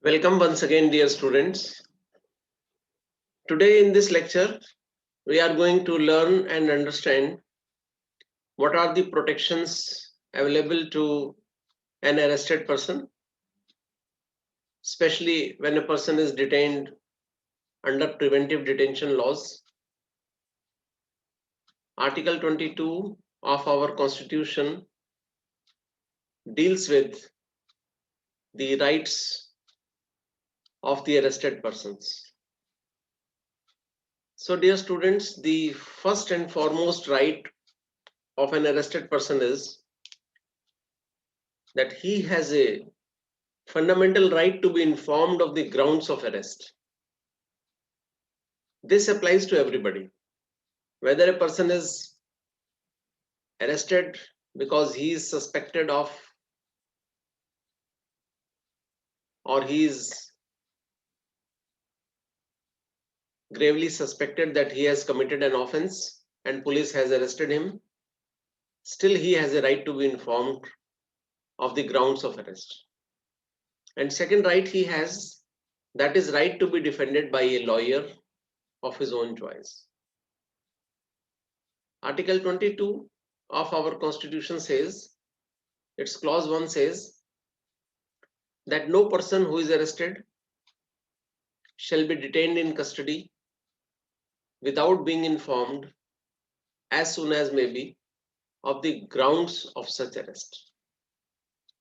Welcome once again, dear students. Today in this lecture, we are going to learn and understand what are the protections available to an arrested person, especially when a person is detained under preventive detention laws. Article 22 of our Constitution deals with the rights of the arrested persons. So, dear students, the first and foremost right of an arrested person is that he has a fundamental right to be informed of the grounds of arrest. This applies to everybody. Whether a person is arrested because he is suspected of or he is gravely suspected that he has committed an offense and police has arrested him, still he has a right to be informed of the grounds of arrest. And second right he has, that is right to be defended by a lawyer of his own choice. Article 22 of our Constitution says, its clause 1 says that no person who is arrested shall be detained in custody without being informed as soon as may be of the grounds of such arrest.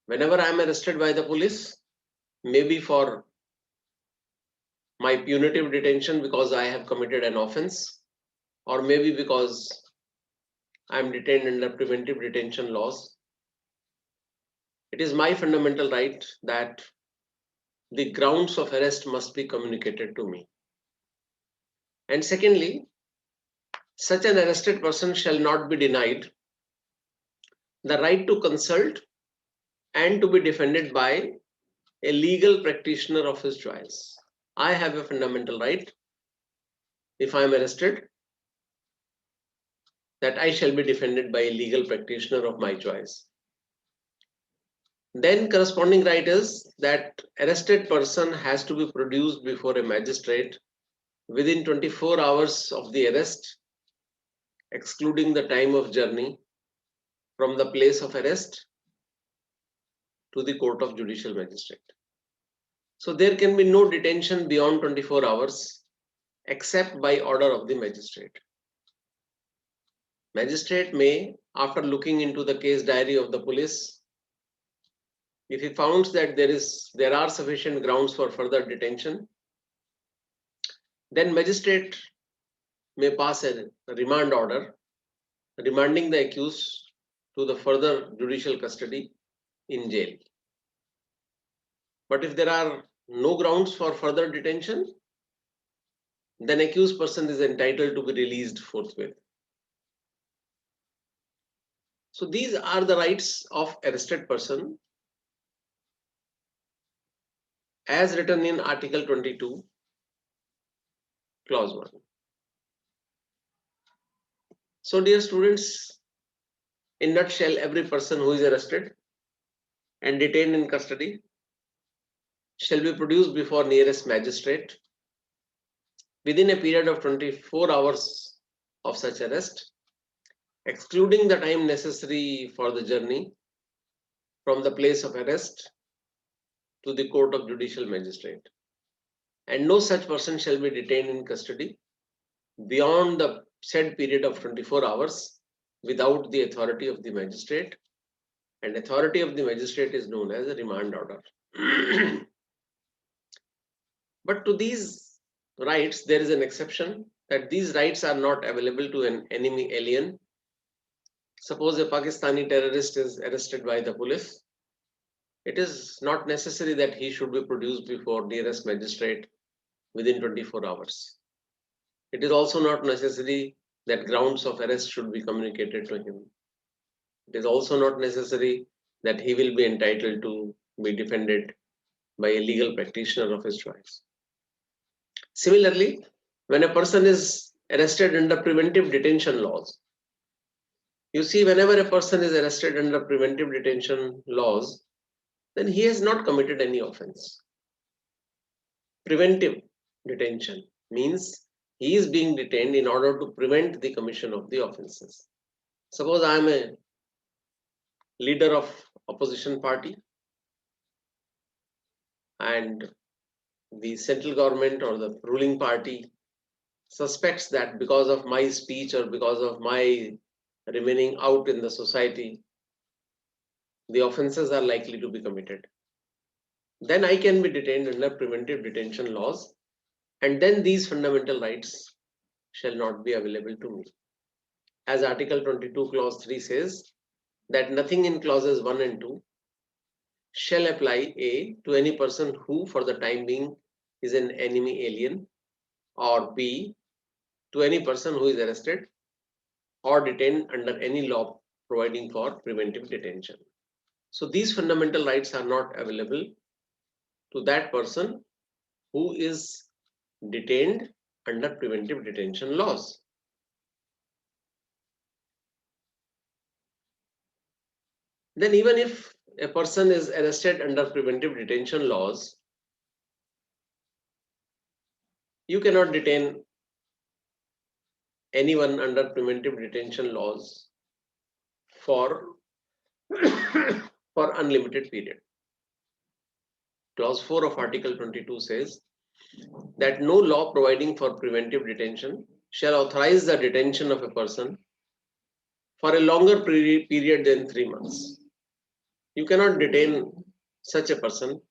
Whenever I am arrested by the police, maybe for my punitive detention because I have committed an offense, or maybe because I am detained under preventive detention laws, it is my fundamental right that the grounds of arrest must be communicated to me. And secondly, such an arrested person shall not be denied the right to consult and to be defended by a legal practitioner of his choice. I have a fundamental right, if I am arrested, that I shall be defended by a legal practitioner of my choice. Then corresponding right is that arrested person has to be produced before a magistrate within 24 hours of the arrest, excluding the time of journey from the place of arrest to the court of judicial magistrate. So there can be no detention beyond 24 hours except by order of the magistrate. Magistrate may, after looking into the case diary of the police, if he finds that there are sufficient grounds for further detention, then magistrate may pass a remand order remanding the accused to the further judicial custody in jail. But if there are no grounds for further detention, then accused person is entitled to be released forthwith. So these are the rights of arrested person as written in Article 22, Clause 1. So dear students, in nutshell, every person who is arrested and detained in custody shall be produced before nearest magistrate within a period of 24 hours of such arrest, excluding the time necessary for the journey from the place of arrest to the court of judicial magistrate. And no such person shall be detained in custody beyond the said period of 24 hours without the authority of the magistrate. And authority of the magistrate is known as a remand order. But to these rights, there is an exception, that these rights are not available to an enemy alien. Suppose a Pakistani terrorist is arrested by the police. It is not necessary that he should be produced before nearest magistrate within 24 hours. It is also not necessary that grounds of arrest should be communicated to him. It is also not necessary that he will be entitled to be defended by a legal practitioner of his choice. Similarly, when a person is arrested under preventive detention laws, you see, whenever a person is arrested under preventive detention laws, then he has not committed any offense. Preventive detention means he is being detained in order to prevent the commission of the offences. Suppose I am a leader of opposition party and the central government or the ruling party suspects that because of my speech or because of my remaining out in the society, the offences are likely to be committed. Then I can be detained under preventive detention laws, and then these fundamental rights shall not be available to me. As Article 22, Clause 3 says, that nothing in clauses 1 and 2 shall apply A to any person who for the time being is an enemy alien, or B to any person who is arrested or detained under any law providing for preventive detention. So these fundamental rights are not available to that person who is detained under preventive detention laws. Then even if a person is arrested under preventive detention laws, you cannot detain anyone under preventive detention laws for for unlimited period. Clause 4 of Article 22 says that no law providing for preventive detention shall authorize the detention of a person for a longer period than 3 months. You cannot detain such a person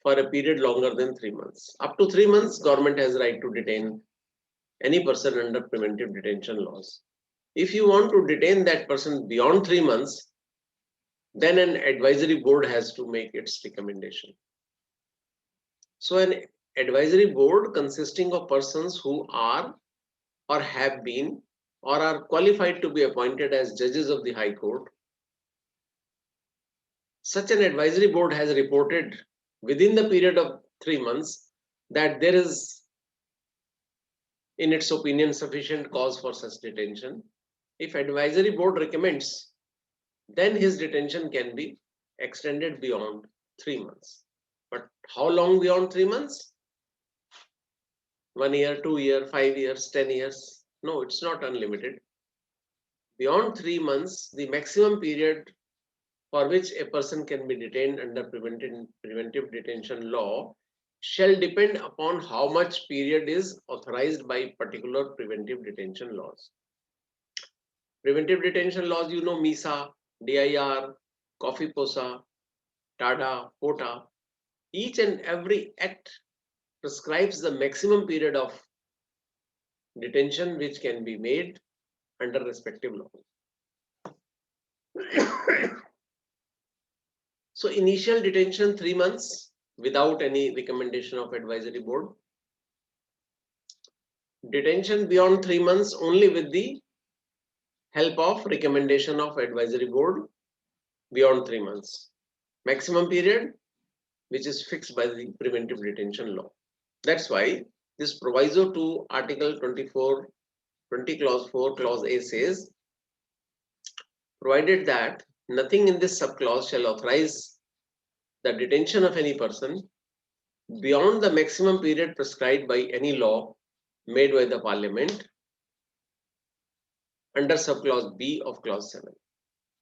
for a period longer than 3 months. Up to 3 months, government has right to detain any person under preventive detention laws. If you want to detain that person beyond 3 months, then an advisory board has to make its recommendation. So an advisory board consisting of persons who are or have been or are qualified to be appointed as judges of the High Court. Such an advisory board has reported within the period of 3 months that there is, in its opinion, sufficient cause for such detention. If advisory board recommends, then his detention can be extended beyond 3 months. But how long beyond 3 months? 1 year, 2 years, 5 years, 10 years? No, it's not unlimited. Beyond 3 months, the maximum period for which a person can be detained under preventive detention law shall depend upon how much period is authorized by particular preventive detention laws. Preventive detention laws, you know, MISA, DIR, Coffee Posa, TADA, POTA. Each and every act prescribes the maximum period of detention which can be made under respective law. So initial detention 3 months without any recommendation of advisory board. Detention beyond 3 months only with the help of recommendation of advisory board beyond 3 months. Maximum period which is fixed by the preventive detention law. That's why this proviso to Article 24, 20 Clause 4, Clause A says, provided that nothing in this subclause shall authorize the detention of any person beyond the maximum period prescribed by any law made by the Parliament under subclause B of Clause 7.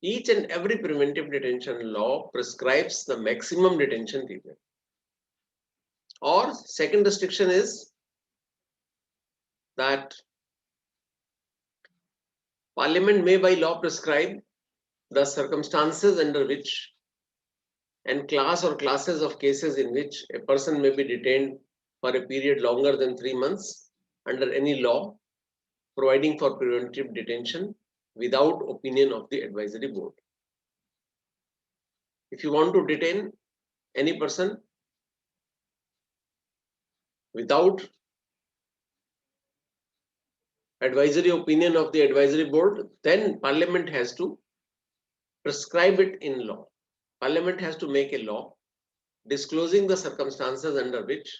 Each and every preventive detention law prescribes the maximum detention period. Or second restriction is that Parliament may by law prescribe the circumstances under which and class or classes of cases in which a person may be detained for a period longer than 3 months under any law providing for preventive detention without opinion of the advisory board. If you want to detain any person without advisory opinion of the advisory board, then Parliament has to prescribe it in law. Parliament has to make a law disclosing the circumstances under which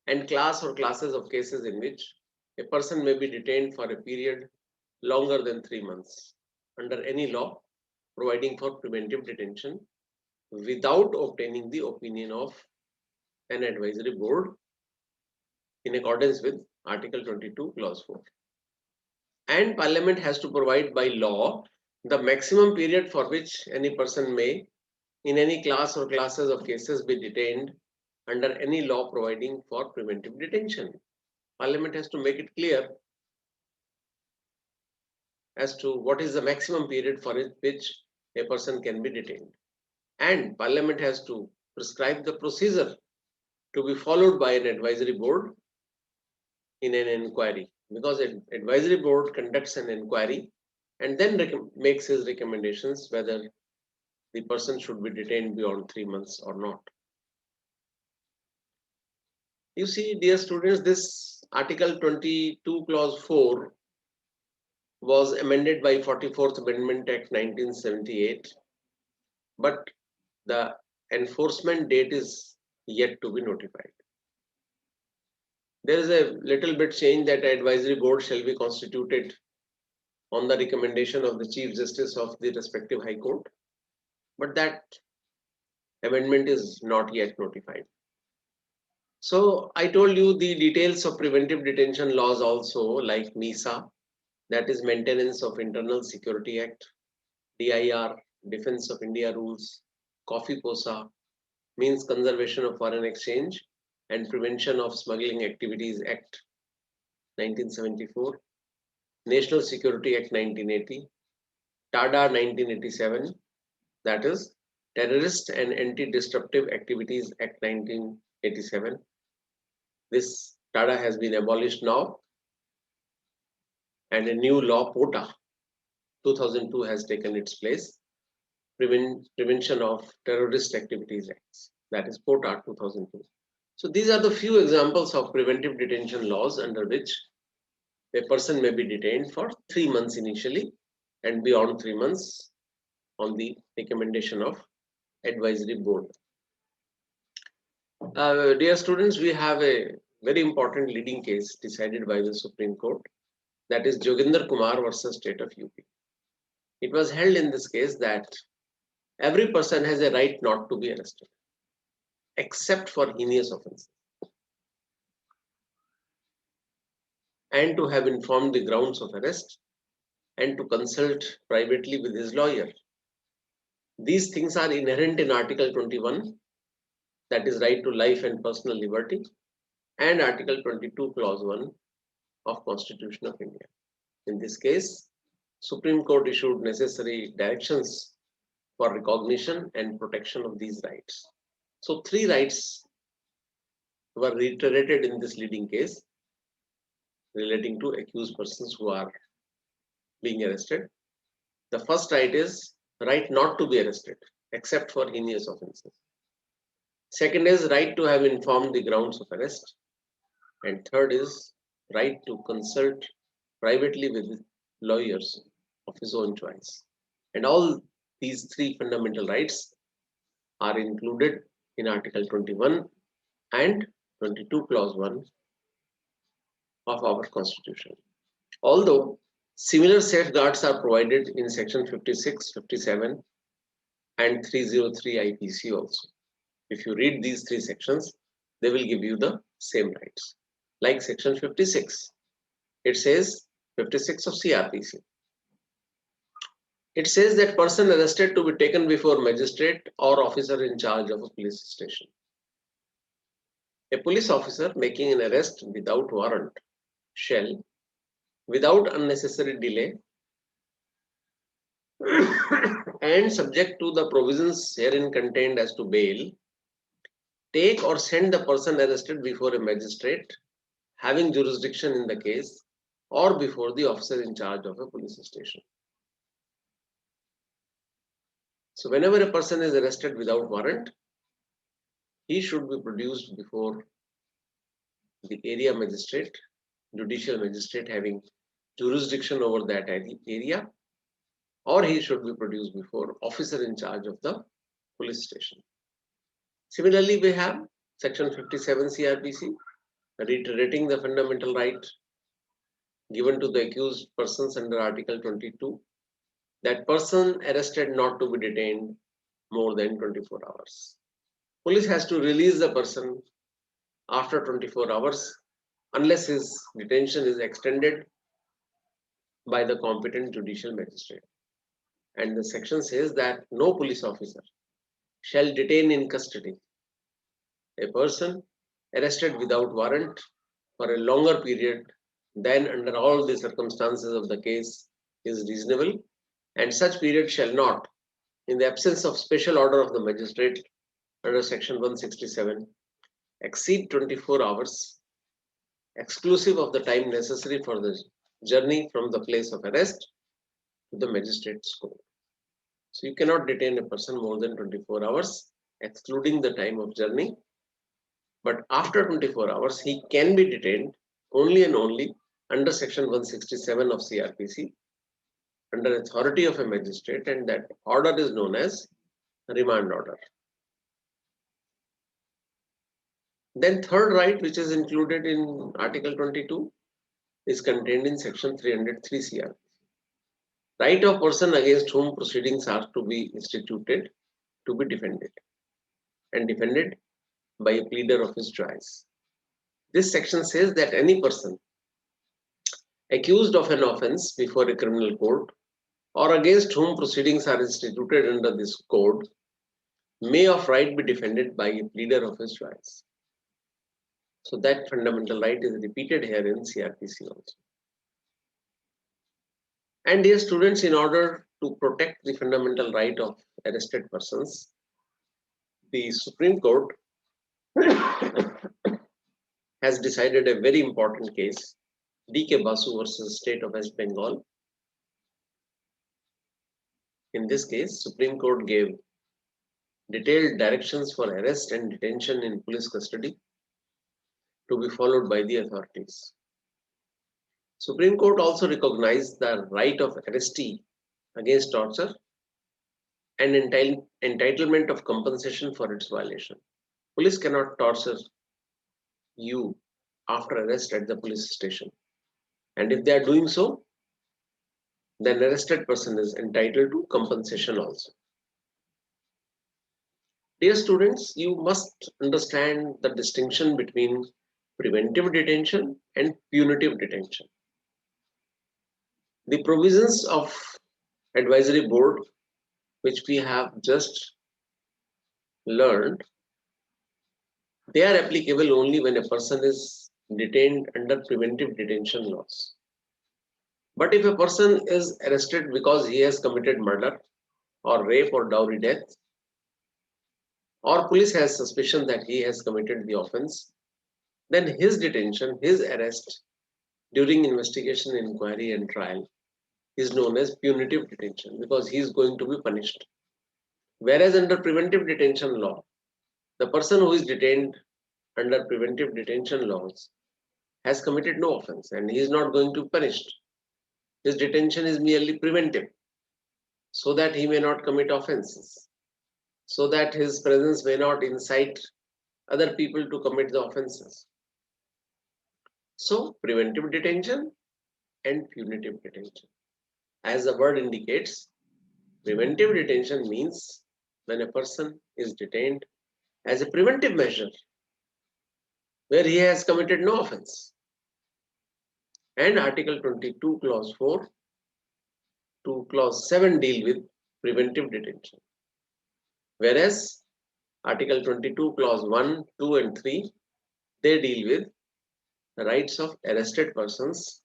and class or classes of cases in which a person may be detained for a period longer than 3 months under any law providing for preventive detention without obtaining the opinion of an advisory board in accordance with Article 22, Clause 4. And Parliament has to provide by law the maximum period for which any person may, in any class or classes of cases, be detained under any law providing for preventive detention. Parliament has to make it clear as to what is the maximum period for which a person can be detained. And Parliament has to prescribe the procedure to be followed by an advisory board in an inquiry, because an advisory board conducts an inquiry and then makes his recommendations whether the person should be detained beyond 3 months or not. You see, dear students, this Article 22, Clause 4 was amended by 44th Amendment Act 1978, but the enforcement date is yet to be notified. There is a little bit change that advisory board shall be constituted on the recommendation of the Chief Justice of the respective High Court, but that amendment is not yet notified. So I told you the details of preventive detention laws also, like MISA, that is Maintenance of Internal Security Act, DIR, Defense of India Rules, COFI-POSA, means Conservation of Foreign Exchange and Prevention of Smuggling Activities Act 1974, National Security Act 1980, TADA 1987, that is Terrorist and Anti-Disruptive Activities Act 1987. This TADA has been abolished now, and a new law, POTA 2002, has taken its place, Prevention of Terrorist Activities Acts, that is POTA 2002. So these are the few examples of preventive detention laws under which a person may be detained for 3 months initially and beyond 3 months on the recommendation of advisory board. Dear students, we have a very important leading case decided by the Supreme Court, that is Joginder Kumar versus State of UP. It was held in this case that every person has a right not to be arrested, except for heinous offences, and to have informed the grounds of arrest, and to consult privately with his lawyer. These things are inherent in Article 21, that is right to life and personal liberty, and Article 22, Clause 1 of Constitution of India. In this case, Supreme Court issued necessary directions for recognition and protection of these rights. So 3 rights were reiterated in this leading case relating to accused persons who are being arrested. The first right is right not to be arrested, except for heinous offences. Second is right to have informed the grounds of arrest. And third is right to consult privately with lawyers of his own choice. And all these 3 fundamental rights are included in Article 21 and 22, Clause 1 of our Constitution. Although similar safeguards are provided in Section 56, 57, and 303 IPC also. If you read these 3 sections, they will give you the same rights. Like Section 56, it says 56 of CRPC. It says that person arrested to be taken before magistrate or officer in charge of a police station. A police officer making an arrest without warrant shall, without unnecessary delay and subject to the provisions herein contained as to bail, take or send the person arrested before a magistrate having jurisdiction in the case or before the officer in charge of a police station. So whenever a person is arrested without warrant, he should be produced before the area magistrate, judicial magistrate having jurisdiction over that area, or he should be produced before officer in charge of the police station. Similarly, we have Section 57 CRPC, reiterating the fundamental right given to the accused persons under Article 22, that person arrested not to be detained more than 24 hours. Police has to release the person after 24 hours unless his detention is extended by the competent judicial magistrate. And the section says that no police officer shall detain in custody a person arrested without warrant for a longer period than under all the circumstances of the case is reasonable, and such period shall not, in the absence of special order of the magistrate under section 167, exceed 24 hours, exclusive of the time necessary for the journey from the place of arrest to the magistrate's court. So you cannot detain a person more than 24 hours, excluding the time of journey. But after 24 hours, he can be detained only and only under section 167 of CRPC, under authority of a magistrate, and that order is known as remand order. Then third right, which is included in Article 22, is contained in section 303 CRPC. Right of person against whom proceedings are to be instituted to be defended, and defended by a pleader of his choice. This section says that any person accused of an offence before a criminal court or against whom proceedings are instituted under this code may of right be defended by a pleader of his choice. So that fundamental right is repeated here in CRPC also. And dear students, in order to protect the fundamental right of arrested persons, the Supreme Court has decided a very important case, D K Bahl versus State of West Bengal. In this case, Supreme Court gave detailed directions for arrest and detention in police custody to be followed by the authorities. Supreme Court also recognized the right of arrestee against torture and entitlement of compensation for its violation. Police cannot torture you after arrest at the police station. And if they are doing so, then arrested person is entitled to compensation also. Dear students, you must understand the distinction between preventive detention and punitive detention. The provisions of advisory board, which we have just learned, they are applicable only when a person is detained under preventive detention laws. But if a person is arrested because he has committed murder or rape or dowry death, or police has suspicion that he has committed the offense, then his detention, his arrest during investigation, inquiry and trial is known as punitive detention because he is going to be punished. Whereas under preventive detention law, the person who is detained under preventive detention laws has committed no offense and he is not going to be punished. His detention is merely preventive so that he may not commit offenses, so that his presence may not incite other people to commit the offenses. So preventive detention and punitive detention. As the word indicates, preventive detention means when a person is detained as a preventive measure where he has committed no offense. And Article 22, Clause 4 to Clause 7 deal with preventive detention. Whereas Article 22, Clause 1, 2 and 3, they deal with the rights of arrested persons,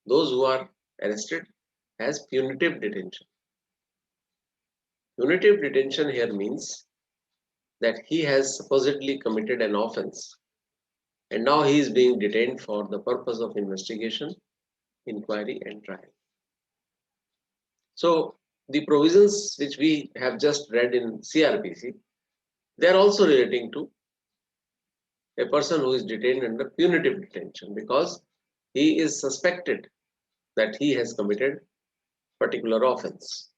those who are arrested as punitive detention. Punitive detention here means that he has supposedly committed an offense and now he is being detained for the purpose of investigation, inquiry and trial. So the provisions which we have just read in CRPC, they are also relating to a person who is detained under punitive detention because he is suspected that he has committed particular offense.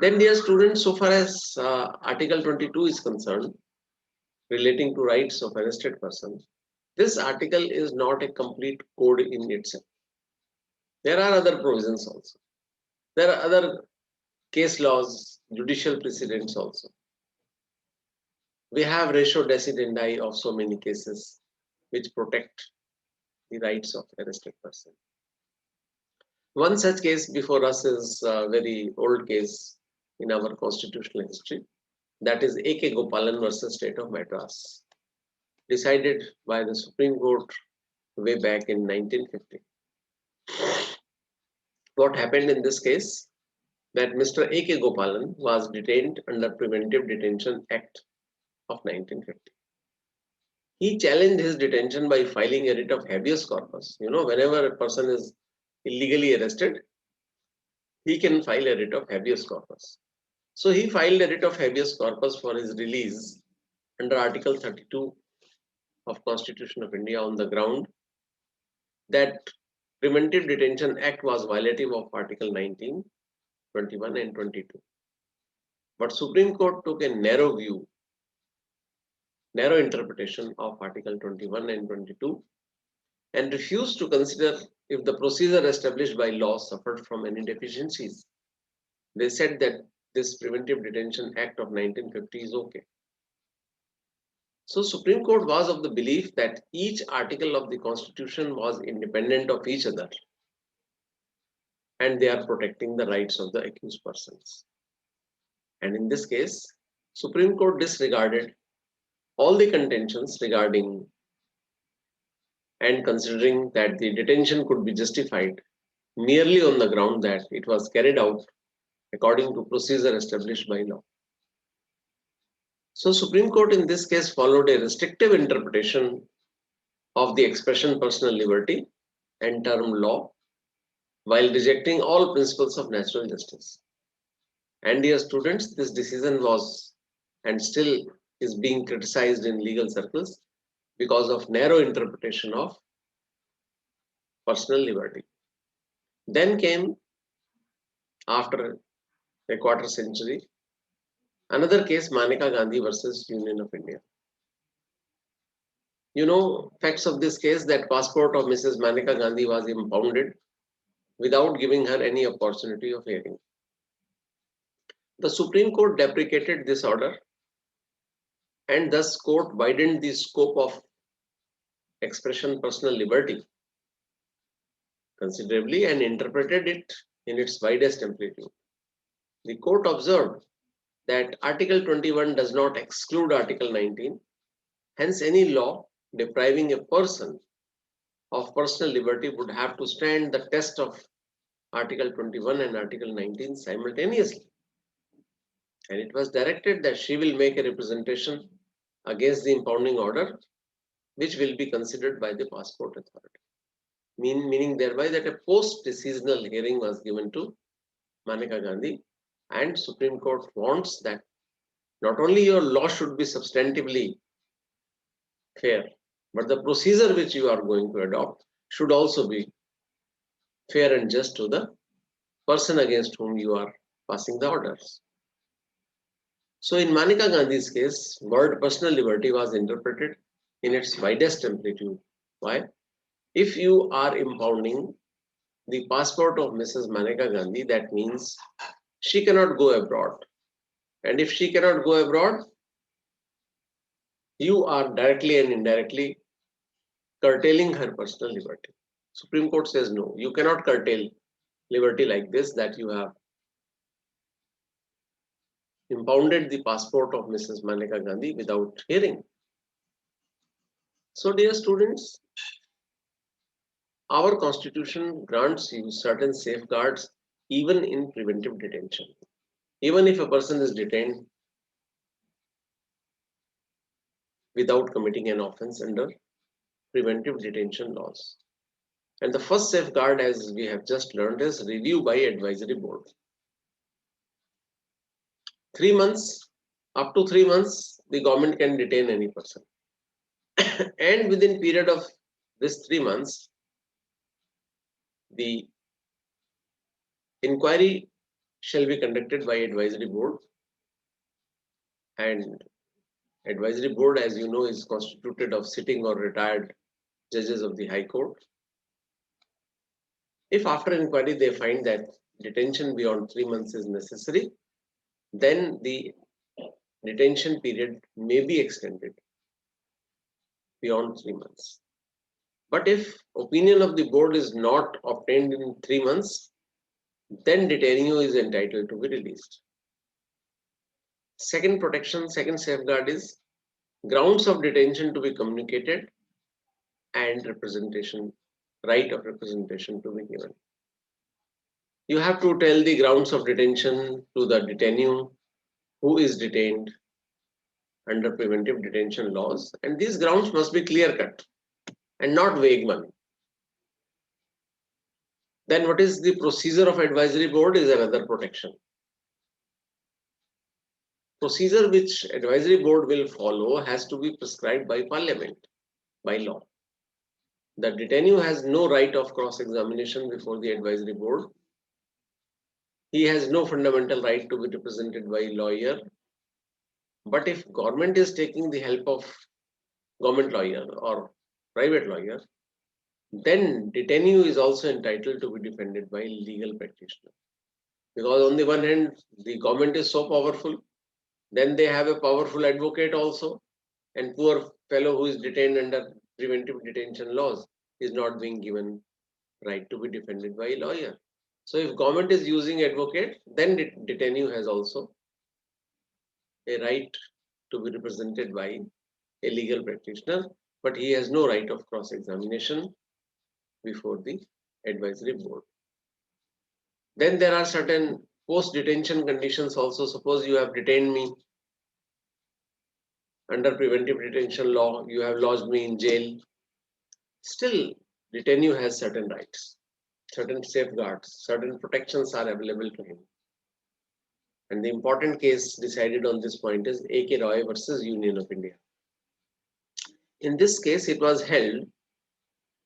Then dear students, so far as Article 22 is concerned, relating to rights of arrested persons, this article is not a complete code in itself. There are other provisions also. There are other case laws, judicial precedents also. we have ratio decidendi of so many cases which protect the rights of arrested person. One such case before us is a very old case in our constitutional history. That is N K Gopalan versus State of Madras, decided by the Supreme Court way back in 1950. What happened in this case? That Mr. N K Gopalan was detained under Preventive Detention Act of 1950. He challenged his detention by filing a writ of habeas corpus. You know, whenever a person is illegally arrested, he can file a writ of habeas corpus. So he filed a writ of habeas corpus for his release under Article 32 of Constitution of India on the ground that Preventive Detention Act was violative of Article 19, 21 and 22. But Supreme Court took a narrow view, narrow interpretation of Article 21 and 22 and refused to consider if the procedure established by law suffered from any deficiencies. They said that this Preventive Detention Act of 1950 is okay. So Supreme Court was of the belief that each article of the Constitution was independent of each other and they are protecting the rights of the accused persons. And in this case, Supreme Court disregarded all the contentions regarding and considering that the detention could be justified merely on the ground that it was carried out according to procedure established by law. So Supreme Court in this case followed a restrictive interpretation of the expression personal liberty and term law while rejecting all principles of natural justice. And dear students, this decision was and still is being criticized in legal circles because of narrow interpretation of personal liberty. Then came, after a quarter century, another case, Manika Gandhi versus Union of India. You know, facts of this case that passport of Mrs. Manika Gandhi was impounded without giving her any opportunity of hearing. The Supreme Court deprecated this order and thus court widened the scope of expression personal liberty considerably and interpreted it in its widest amplitude. The court observed that Article 21 does not exclude Article 19, hence any law depriving a person of personal liberty would have to stand the test of Article 21 and Article 19 simultaneously. And it was directed that she will make a representation against the impounding order, which will be considered by the passport authority. Meaning thereby that a post-decisional hearing was given to Manika Gandhi, and Supreme Court wants that not only your law should be substantively fair, but the procedure which you are going to adopt should also be fair and just to the person against whom you are passing the orders. So in Manika Gandhi's case, word personal liberty was interpreted in its widest amplitude. Why? If you are impounding the passport of Mrs. Manika Gandhi, that means she cannot go abroad. And if she cannot go abroad, you are directly and indirectly curtailing her personal liberty. Supreme Court says no, you cannot curtail liberty like this, that you have impounded the passport of Mrs. Manika Gandhi without hearing. So dear students, our constitution grants you certain safeguards even in preventive detention. Even if a person is detained without committing an offense under preventive detention laws. And the first safeguard, as we have just learned, is review by advisory board. 3 months, up to 3 months, the government can detain any person. And within period of this 3 months, the inquiry shall be conducted by advisory board. And advisory board, as you know, is constituted of sitting or retired judges of the High Court. If after inquiry they find that detention beyond 3 months is necessary, then the detention period may be extended beyond 3 months. But if opinion of the board is not obtained in 3 months, then detainee is entitled to be released. Second protection, second safeguard is grounds of detention to be communicated and representation, right of representation to be given. You have to tell the grounds of detention to the detainee who is detained under preventive detention laws, and these grounds must be clear-cut and not vague one. Then what is the procedure of advisory board is another protection. Procedure which advisory board will follow has to be prescribed by parliament, by law. The detainee has no right of cross-examination before the advisory board. He has no fundamental right to be represented by a lawyer. But if government is taking the help of government lawyer or private lawyer, then detainee is also entitled to be defended by legal practitioner. Because on the one hand, the government is so powerful, then they have a powerful advocate also, and poor fellow who is detained under preventive detention laws is not being given right to be defended by a lawyer. So if government is using advocate, then detainee has also a right to be represented by a legal practitioner, but he has no right of cross-examination before the advisory board. Then there are certain post-detention conditions also. Suppose you have detained me under preventive detention law, you have lodged me in jail. Still, detainee has certain rights, certain safeguards, certain protections are available to him. And the important case decided on this point is A.K. Roy versus Union of India. In this case, it was held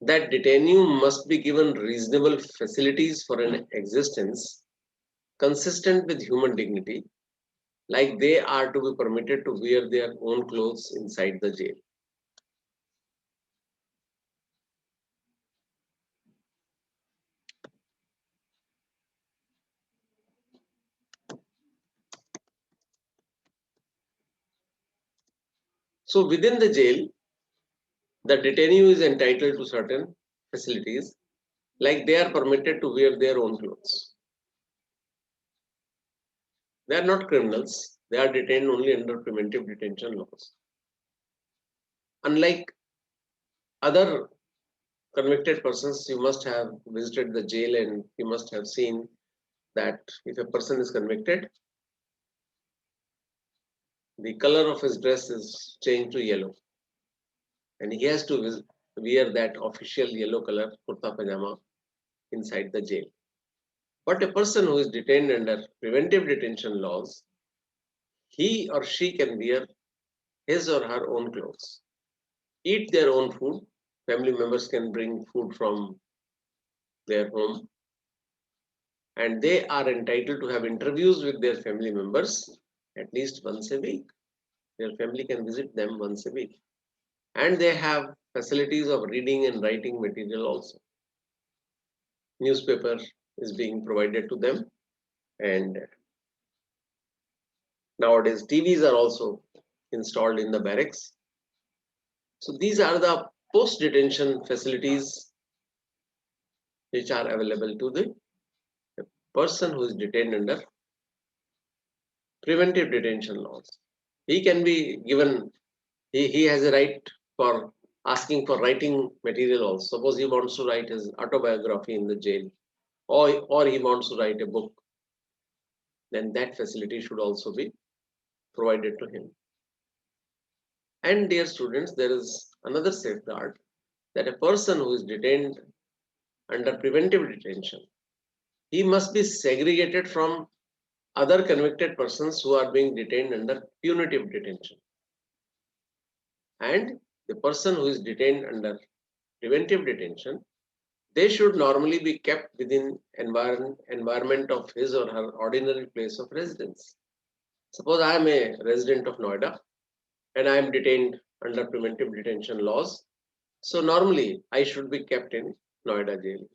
that detainee must be given reasonable facilities for an existence consistent with human dignity, like they are to be permitted to wear their own clothes inside the jail. So within the jail, the detainee is entitled to certain facilities, like they are permitted to wear their own clothes. They are not criminals, they are detained only under preventive detention laws. Unlike other convicted persons, you must have visited the jail and you must have seen that if a person is convicted, the color of his dress is changed to yellow, and he has to wear that official yellow color kurta pajama inside the jail. But a person who is detained under preventive detention laws, he or she can wear his or her own clothes, eat their own food. Family members can bring food from their home, and they are entitled to have interviews with their family members at least once a week. Their family can visit them once a week. And they have facilities of reading and writing material also. Newspaper is being provided to them, and nowadays TVs are also installed in the barracks. So these are the post-detention facilities which are available to the person who is detained under preventive detention laws. He can be given, he has a right for asking for writing material also. Suppose he wants to write his autobiography in the jail, or he wants to write a book, then that facility should also be provided to him. And dear students, there is another safeguard that a person who is detained under preventive detention, he must be segregated from other convicted persons who are being detained under punitive detention. And the person who is detained under preventive detention, they should normally be kept within environment of his or her ordinary place of residence. Suppose I am a resident of Noida and I am detained under preventive detention laws. So normally I should be kept in Noida jail.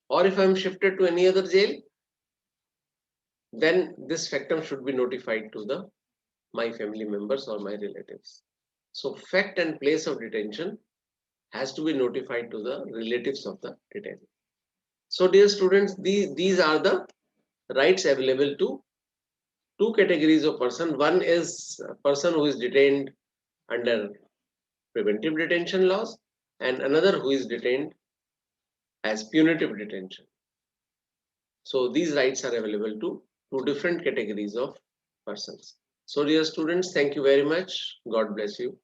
Or if I am shifted to any other jail, then this factum should be notified to the my family members or my relatives. So fact and place of detention has to be notified to the relatives of the detainee. So dear students, these are the rights available to two categories of person. One is a person who is detained under preventive detention laws, and another who is detained as punitive detention. So these rights are available to two different categories of persons. So dear students, thank you very much. God bless you.